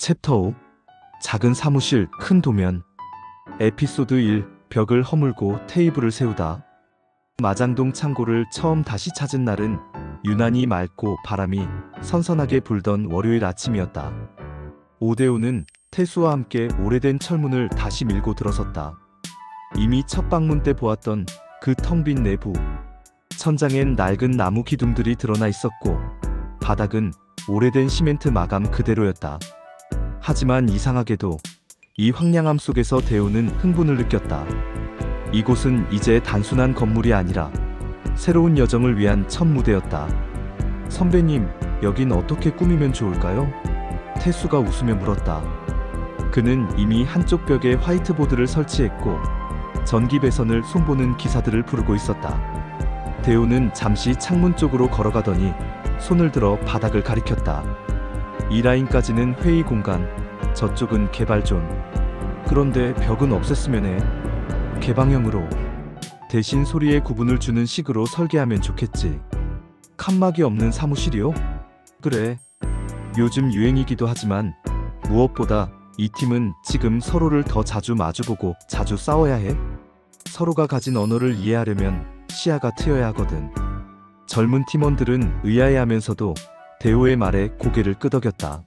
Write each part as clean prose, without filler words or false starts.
챕터 5 작은 사무실 큰 도면. 에피소드 1 벽을 허물고 테이블을 세우다. 마장동 창고를 처음 다시 찾은 날은 유난히 맑고 바람이 선선하게 불던 월요일 아침이었다. 오대호는 태수와 함께 오래된 철문을 다시 밀고 들어섰다. 이미 첫 방문 때 보았던 그 텅 빈 내부. 천장엔 낡은 나무 기둥들이 드러나 있었고 바닥은 오래된 시멘트 마감 그대로였다. 하지만 이상하게도 이 황량함 속에서 대호는 흥분을 느꼈다. 이곳은 이제 단순한 건물이 아니라 새로운 여정을 위한 첫 무대였다. 선배님, 여긴 어떻게 꾸미면 좋을까요? 태수가 웃으며 물었다. 그는 이미 한쪽 벽에 화이트보드를 설치했고 전기 배선을 손보는 기사들을 부르고 있었다. 대호는 잠시 창문 쪽으로 걸어가더니 손을 들어 바닥을 가리켰다. 이 라인까지는 회의 공간, 저쪽은 개발존. 그런데 벽은 없앴으면 해. 개방형으로. 대신 소리에 구분을 주는 식으로 설계하면 좋겠지. 칸막이 없는 사무실이요? 그래. 요즘 유행이기도 하지만 무엇보다 이 팀은 지금 서로를 더 자주 마주보고 자주 싸워야 해. 서로가 가진 언어를 이해하려면 시야가 트여야 하거든. 젊은 팀원들은 의아해하면서도 대호의 말에 고개를 끄덕였다.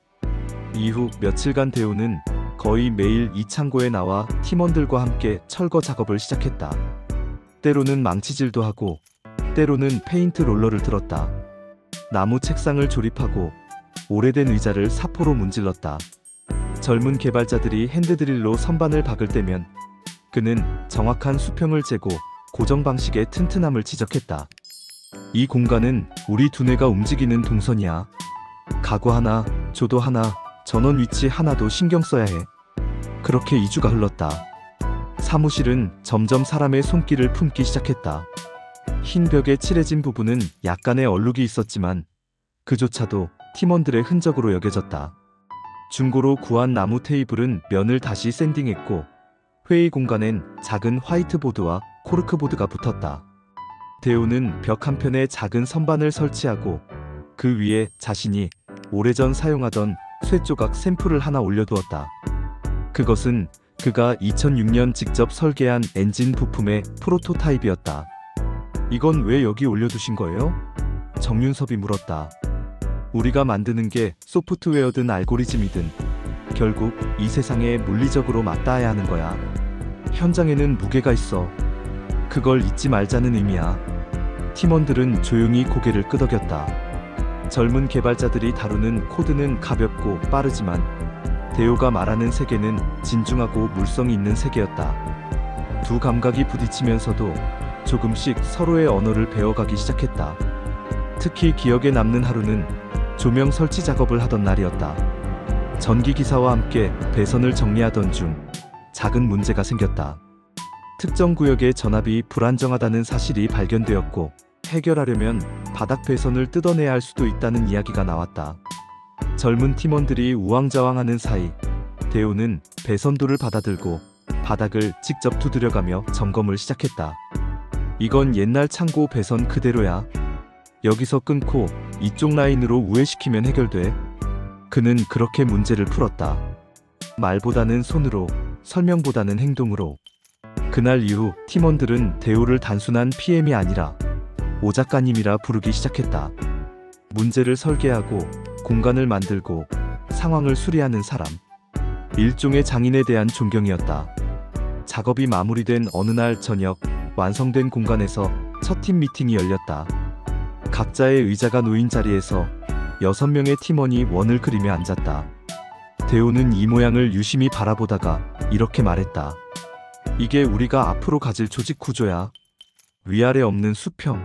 이후 며칠간 대호는 거의 매일 이 창고에 나와 팀원들과 함께 철거 작업을 시작했다. 때로는 망치질도 하고 때로는 페인트 롤러를 들었다. 나무 책상을 조립하고 오래된 의자를 사포로 문질렀다. 젊은 개발자들이 핸드드릴로 선반을 박을 때면 그는 정확한 수평을 재고 고정 방식의 튼튼함을 지적했다. 이 공간은 우리 두뇌가 움직이는 동선이야. 가구 하나, 조도 하나, 전원 위치 하나도 신경 써야 해. 그렇게 2주가 흘렀다. 사무실은 점점 사람의 손길을 품기 시작했다. 흰 벽에 칠해진 부분은 약간의 얼룩이 있었지만 그조차도 팀원들의 흔적으로 여겨졌다. 중고로 구한 나무 테이블은 면을 다시 샌딩했고 회의 공간엔 작은 화이트보드와 코르크보드가 붙었다. 대호는 벽 한편에 작은 선반을 설치하고 그 위에 자신이 오래전 사용하던 쇠조각 샘플을 하나 올려두었다. 그것은 그가 2006년 직접 설계한 엔진 부품의 프로토타입이었다. 이건 왜 여기 올려두신 거예요? 정윤섭이 물었다. 우리가 만드는 게 소프트웨어든 알고리즘이든 결국 이 세상에 물리적으로 맞닿아야 하는 거야. 현장에는 무게가 있어. 그걸 잊지 말자는 의미야. 팀원들은 조용히 고개를 끄덕였다. 젊은 개발자들이 다루는 코드는 가볍고 빠르지만 대호가 말하는 세계는 진중하고 물성이 있는 세계였다. 두 감각이 부딪히면서도 조금씩 서로의 언어를 배워가기 시작했다. 특히 기억에 남는 하루는 조명 설치 작업을 하던 날이었다. 전기기사와 함께 배선을 정리하던 중 작은 문제가 생겼다. 특정 구역의 전압이 불안정하다는 사실이 발견되었고 해결하려면 바닥 배선을 뜯어내야 할 수도 있다는 이야기가 나왔다. 젊은 팀원들이 우왕좌왕하는 사이 대호는 배선도를 받아들고 바닥을 직접 두드려가며 점검을 시작했다. 이건 옛날 창고 배선 그대로야. 여기서 끊고 이쪽 라인으로 우회시키면 해결돼. 그는 그렇게 문제를 풀었다. 말보다는 손으로, 설명보다는 행동으로. 그날 이후 팀원들은 대호를 단순한 PM이 아니라 오 작가님이라 부르기 시작했다. 문제를 설계하고 공간을 만들고 상황을 수리하는 사람. 일종의 장인에 대한 존경이었다. 작업이 마무리된 어느 날 저녁 완성된 공간에서 첫 팀 미팅이 열렸다. 각자의 의자가 놓인 자리에서 6명의 팀원이 원을 그리며 앉았다. 대호는 이 모양을 유심히 바라보다가 이렇게 말했다. 이게 우리가 앞으로 가질 조직 구조야. 위아래 없는 수평.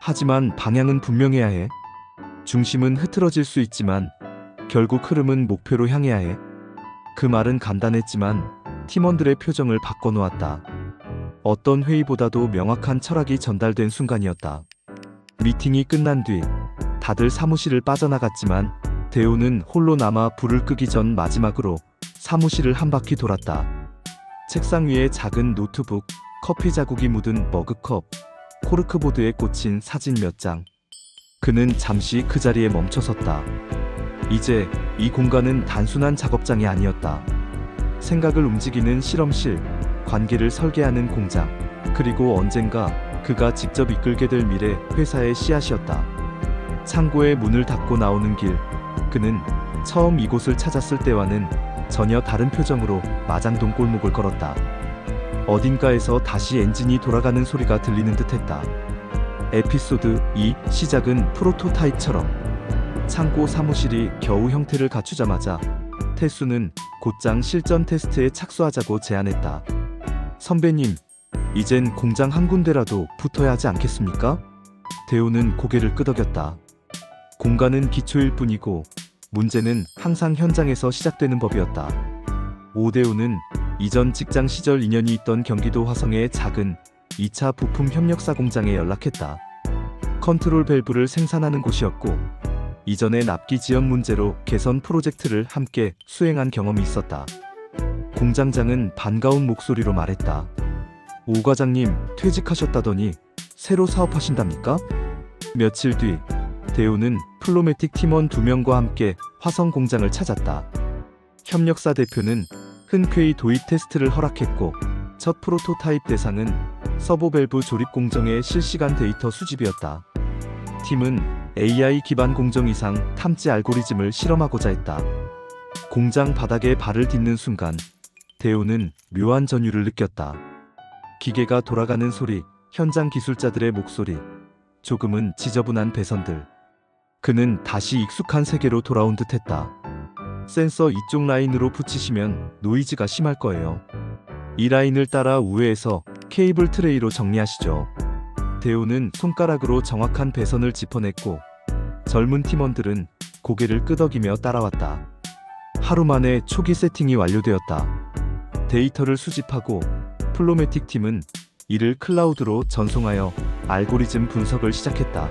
하지만 방향은 분명해야 해. 중심은 흐트러질 수 있지만 결국 흐름은 목표로 향해야 해. 그 말은 간단했지만 팀원들의 표정을 바꿔놓았다. 어떤 회의보다도 명확한 철학이 전달된 순간이었다. 미팅이 끝난 뒤 다들 사무실을 빠져나갔지만 대호는 홀로 남아 불을 끄기 전 마지막으로 사무실을 한 바퀴 돌았다. 책상 위에 작은 노트북, 커피 자국이 묻은 머그컵, 코르크보드에 꽂힌 사진 몇 장. 그는 잠시 그 자리에 멈춰섰다. 이제 이 공간은 단순한 작업장이 아니었다. 생각을 움직이는 실험실, 관계를 설계하는 공장, 그리고 언젠가 그가 직접 이끌게 될 미래 회사의 씨앗이었다. 창고의 문을 닫고 나오는 길, 그는 처음 이곳을 찾았을 때와는 전혀 다른 표정으로 마장동 골목을 걸었다. 어딘가에서 다시 엔진이 돌아가는 소리가 들리는 듯했다. 에피소드 2 시작은 프로토타입처럼. 창고 사무실이 겨우 형태를 갖추자마자 태수는 곧장 실전 테스트에 착수하자고 제안했다. 선배님, 이젠 공장 한 군데라도 붙어야 하지 않겠습니까? 대우는 고개를 끄덕였다. 공간은 기초일 뿐이고 문제는 항상 현장에서 시작되는 법이었다. 오대우는 이전 직장 시절 인연이 있던 경기도 화성의 작은 2차 부품 협력사 공장에 연락했다. 컨트롤 밸브를 생산하는 곳이었고 이전에 납기 지연 문제로 개선 프로젝트를 함께 수행한 경험이 있었다. 공장장은 반가운 목소리로 말했다. 오 과장님, 퇴직하셨다더니 새로 사업하신답니까? 며칠 뒤 대우는 플로매틱 팀원 2명과 함께 화성 공장을 찾았다. 협력사 대표는 흔쾌히 도입 테스트를 허락했고 첫 프로토타입 대상은 서버 밸브 조립 공정의 실시간 데이터 수집이었다. 팀은 AI 기반 공정 이상 탐지 알고리즘을 실험하고자 했다. 공장 바닥에 발을 딛는 순간 대우는 묘한 전율을 느꼈다. 기계가 돌아가는 소리, 현장 기술자들의 목소리, 조금은 지저분한 배선들. 그는 다시 익숙한 세계로 돌아온 듯했다. 센서 이쪽 라인으로 붙이시면 노이즈가 심할 거예요. 이 라인을 따라 우회해서 케이블 트레이로 정리하시죠. 대우는 손가락으로 정확한 배선을 짚어냈고 젊은 팀원들은 고개를 끄덕이며 따라왔다. 하루 만에 초기 세팅이 완료되었다. 데이터를 수집하고 플로매틱 팀은 이를 클라우드로 전송하여 알고리즘 분석을 시작했다.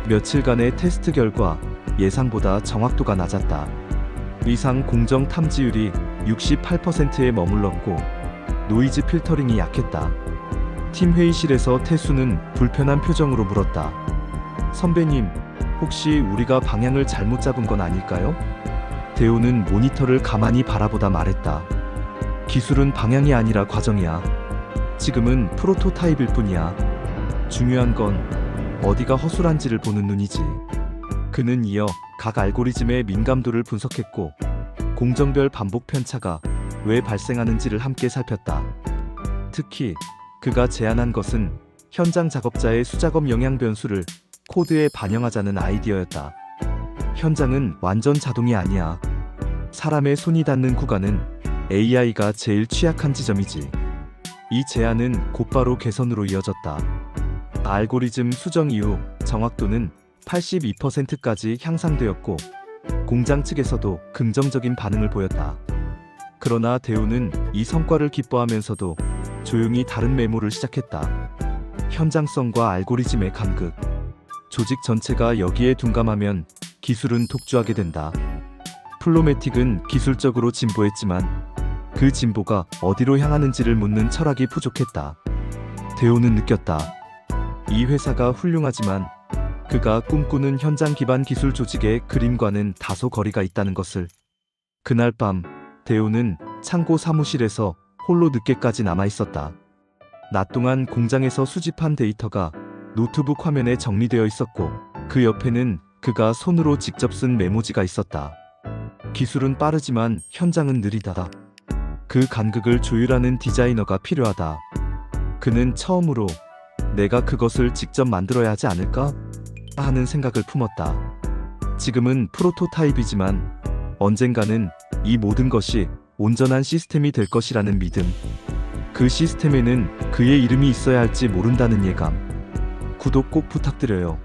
며칠간의 테스트 결과 예상보다 정확도가 낮았다. 위상 공정 탐지율이 68%에 머물렀고 노이즈 필터링이 약했다. 팀 회의실에서 태수는 불편한 표정으로 물었다. 선배님, 혹시 우리가 방향을 잘못 잡은 건 아닐까요? 대우는 모니터를 가만히 바라보다 말했다. 기술은 방향이 아니라 과정이야. 지금은 프로토타입일 뿐이야. 중요한 건 어디가 허술한지를 보는 눈이지. 그는 이어 각 알고리즘의 민감도를 분석했고 공정별 반복 편차가 왜 발생하는지를 함께 살폈다. 특히 그가 제안한 것은 현장 작업자의 수작업 영향 변수를 코드에 반영하자는 아이디어였다. 현장은 완전 자동이 아니야. 사람의 손이 닿는 구간은 AI가 제일 취약한 지점이지. 이 제안은 곧바로 개선으로 이어졌다. 알고리즘 수정 이후 정확도는 82%까지 향상되었고 공장 측에서도 긍정적인 반응을 보였다. 그러나 대우는 이 성과를 기뻐하면서도 조용히 다른 메모를 시작했다. 현장성과 알고리즘의 간극. 조직 전체가 여기에 둔감하면 기술은 독주하게 된다. 플로매틱은 기술적으로 진보했지만 그 진보가 어디로 향하는지를 묻는 철학이 부족했다. 대우는 느꼈다. 이 회사가 훌륭하지만 그가 꿈꾸는 현장 기반 기술 조직의 그림과는 다소 거리가 있다는 것을. 그날 밤 대우는 창고 사무실에서 홀로 늦게까지 남아 있었다. 낮 동안 공장에서 수집한 데이터가 노트북 화면에 정리되어 있었고 그 옆에는 그가 손으로 직접 쓴 메모지가 있었다. 기술은 빠르지만 현장은 느리다. 그 간극을 조율하는 디자이너가 필요하다. 그는 처음으로 내가 그것을 직접 만들어야 하지 않을까? 하는 생각을 품었다. 지금은 프로토타입이지만 언젠가는 이 모든 것이 온전한 시스템이 될 것이라는 믿음. 그 시스템에는 그의 이름이 있어야 할지 모른다는 예감. 구독 꼭 부탁드려요.